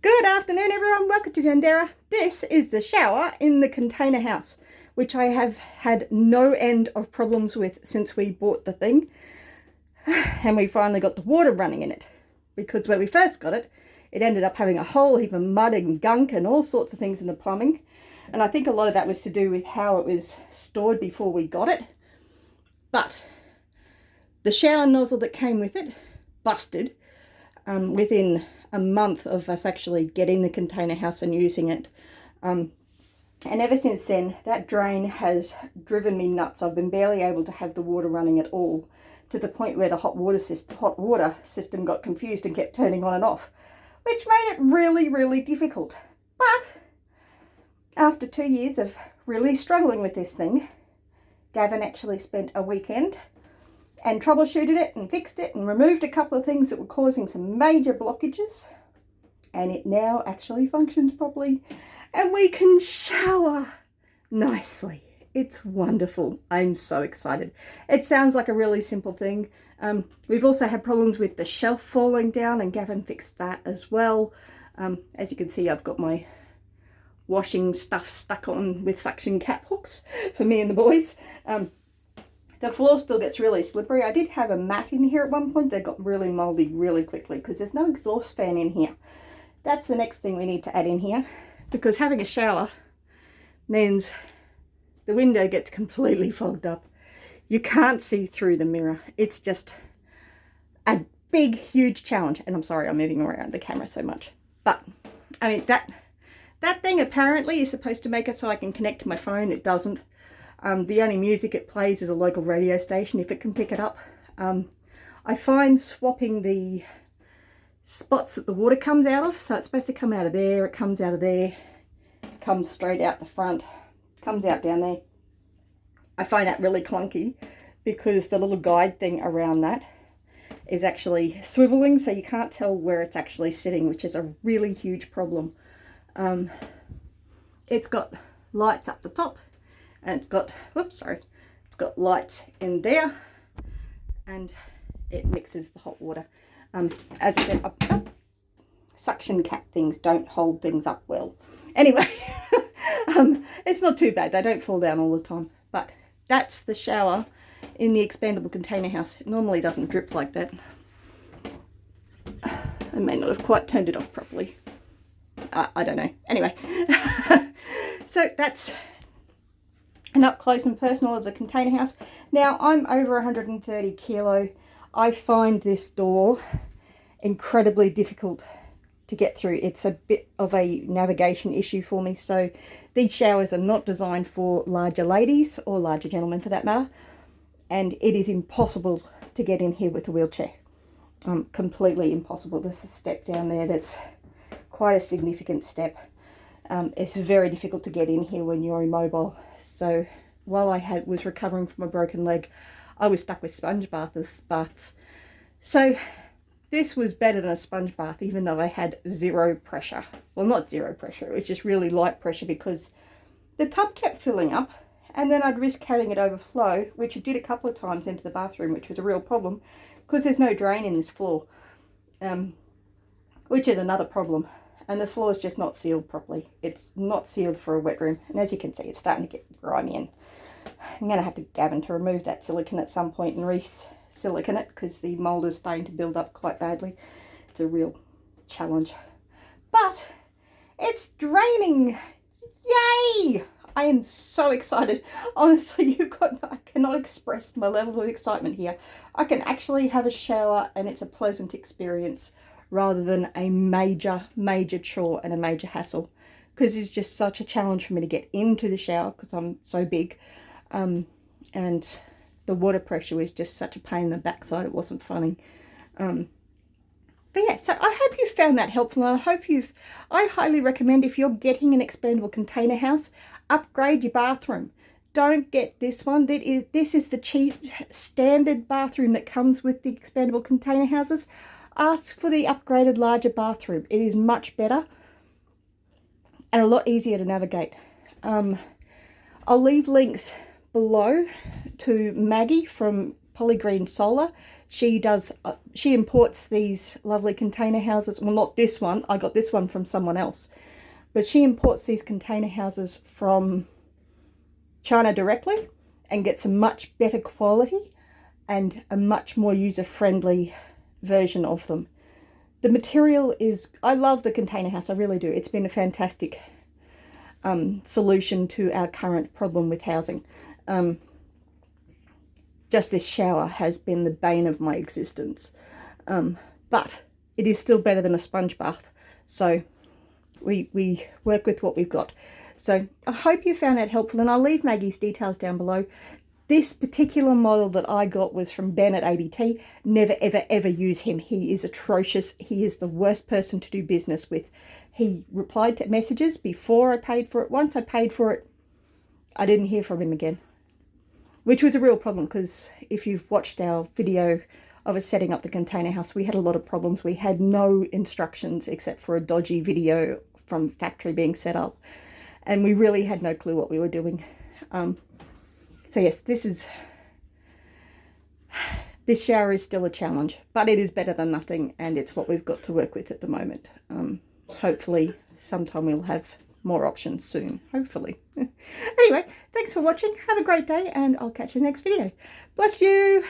Good afternoon, everyone. Welcome to Jandera. This is the shower in the container house, which I have had no end of problems with since we bought the thing. And we finally got the water running in it. Because when we first got it, it ended up having a whole heap of mud and gunk and all sorts of things in the plumbing. And I think a lot of that was to do with how it was stored before we got it. But the shower nozzle that came with it busted within a month of us actually getting the container house and using it. And ever since then, that drain has driven me nuts. I've been barely able to have the water running at all, to the point where the hot water system got confused and kept turning on and off, which made it really, really difficult. But after 2 years of really struggling with this thing, Gavin actually spent a weekend and troubleshooted it and fixed it and removed a couple of things that were causing some major blockages, and it now actually functions properly and we can shower nicely. It's wonderful. I'm so excited. It sounds like a really simple thing. We've also had problems with the shelf falling down, and Gavin fixed that as well. As you can see, I've got my washing stuff stuck on with suction cap hooks for me and the boys. The floor still gets really slippery. I did have a mat in here at one point that got really moldy really quickly because there's no exhaust fan in here. That's the next thing we need to add in here, because having a shower means the window gets completely fogged up. You can't see through the mirror. It's just a big, huge challenge. And I'm sorry I'm moving around the camera so much. But, I mean, that thing apparently is supposed to make it so I can connect to my phone. It doesn't. The only music it plays is a local radio station, if it can pick it up. I find swapping the spots that the water comes out of, so it's supposed to come out of there, it comes out of there, comes straight out the front, comes out down there. I find that really clunky because the little guide thing around that is actually swiveling, so you can't tell where it's actually sitting, which is a really huge problem. It's got lights up the top, and it's got, it's got lights in there, and it mixes the hot water. As I said, suction cap things don't hold things up well. Anyway, it's not too bad. They don't fall down all the time. But that's the shower in the expandable container house. It normally doesn't drip like that. I may not have quite turned it off properly. I don't know. Anyway, so that's an up close and personal of the container house. Now, I'm over 130 kilo. I find this door incredibly difficult to get through. It's a bit of a navigation issue for me. So these showers are not designed for larger ladies or larger gentlemen for that matter. And it is impossible to get in here with a wheelchair. Completely impossible. There's a step down there that's quite a significant step. It's very difficult to get in here when you're immobile. So while I was recovering from a broken leg, I was stuck with sponge baths. So this was better than a sponge bath, even though I had zero pressure. Well, not zero pressure, it was just really light pressure because the tub kept filling up, and then I'd risk having it overflow, which it did a couple of times into the bathroom, which was a real problem because there's no drain in this floor, which is another problem. And the floor is just not sealed properly. It's not sealed for a wet room. And as you can see, it's starting to get grimy, and I'm going to have to get Gavin to remove that silicone at some point and re-silicone it because the mould is starting to build up quite badly. It's a real challenge. But it's draining. Yay! I am so excited. Honestly, I cannot express my level of excitement here. I can actually have a shower and it's a pleasant experience, rather than a major chore and a major hassle, because it's just such a challenge for me to get into the shower because I'm so big, and the water pressure was just such a pain in the backside. It wasn't funny. But yeah, so I hope you found that helpful, and I highly recommend, if you're getting an expandable container house, upgrade your bathroom. Don't get this one. This is the cheap standard bathroom that comes with the expandable container houses. Ask for the upgraded larger bathroom. It is much better and a lot easier to navigate. I'll leave links below to Maggie from Polygreen Solar She does, she imports these lovely container houses. Well, not this one. I got this one from someone else. But she imports these container houses from China directly and gets a much better quality and a much more user-friendly version of them. The material is, I love the container house, I really do. It's been a fantastic solution to our current problem with housing. Just this shower has been the bane of my existence. But it is still better than a sponge bath. So we work with what we've got. So I hope you found that helpful, and I'll leave Maggie's details down below. This particular model that I got was from Ben at ABT. Never, ever, ever use him. He is atrocious. He is the worst person to do business with. He replied to messages before I paid for it. Once I paid for it, I didn't hear from him again, which was a real problem, because if you've watched our video of us setting up the container house, we had a lot of problems. We had no instructions except for a dodgy video from factory being set up, and we really had no clue what we were doing. So yes, this shower is still a challenge, but it is better than nothing, and it's what we've got to work with at the moment. Hopefully sometime we'll have more options soon, hopefully. Anyway, thanks for watching. Have a great day, and I'll catch you in the next video. Bless you.